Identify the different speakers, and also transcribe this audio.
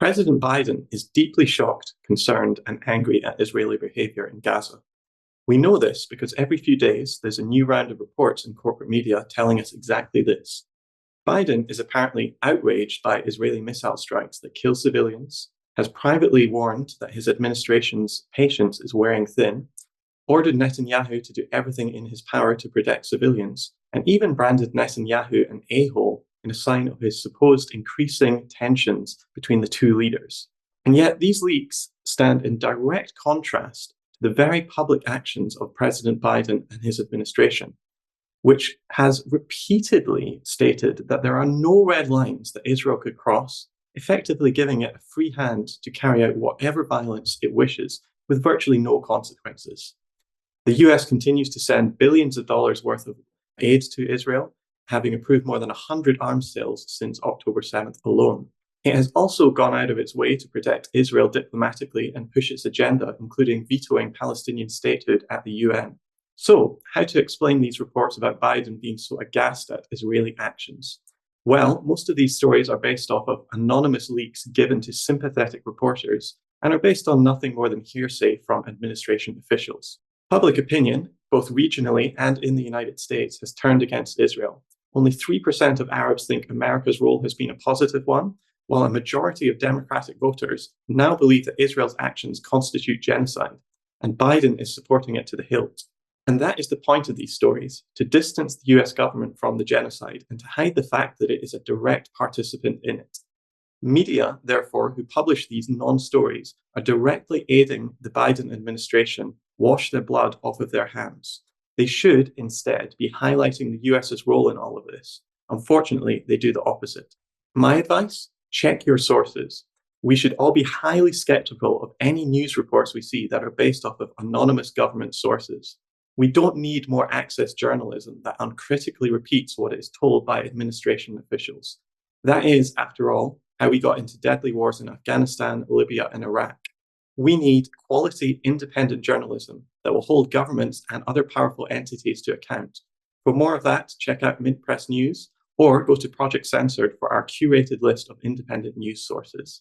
Speaker 1: President Biden is deeply shocked, concerned, and angry at Israeli behavior in Gaza. We know this because every few days there's a new round of reports in corporate media telling us exactly this. Biden is apparently outraged by Israeli missile strikes that kill civilians, has privately warned that his administration's patience is wearing thin, ordered Netanyahu to do everything in his power to protect civilians, and even branded Netanyahu an a-hole in a sign of his supposed increasing tensions between the two leaders. And yet these leaks stand in direct contrast to the very public actions of President Biden and his administration, which has repeatedly stated that there are no red lines that Israel could cross, effectively giving it a free hand to carry out whatever violence it wishes with virtually no consequences. The US continues to send billions of dollars worth of aid to Israel, having approved more than 100 arms sales since October 7th alone. It has also gone out of its way to protect Israel diplomatically and push its agenda, including vetoing Palestinian statehood at the UN. So, how to explain these reports about Biden being so aghast at Israeli actions? Well, most of these stories are based off of anonymous leaks given to sympathetic reporters and are based on nothing more than hearsay from administration officials. Public opinion, both regionally and in the United States, has turned against Israel. Only 3% of Arabs think America's role has been a positive one, while a majority of Democratic voters now believe that Israel's actions constitute genocide, and Biden is supporting it to the hilt. And that is the point of these stories, to distance the US government from the genocide and to hide the fact that it is a direct participant in it. Media, therefore, who publish these non-stories are directly aiding the Biden administration wash their blood off of their hands. They should, instead, be highlighting the US's role in all of this. Unfortunately, they do the opposite. My advice? Check your sources. We should all be highly skeptical of any news reports we see that are based off of anonymous government sources. We don't need more access journalism that uncritically repeats what is told by administration officials. That is, after all, how we got into deadly wars in Afghanistan, Libya, and Iraq. We need quality, independent journalism that will hold governments and other powerful entities to account. For more of that, check out MintPress News or go to Project Censored for our curated list of independent news sources.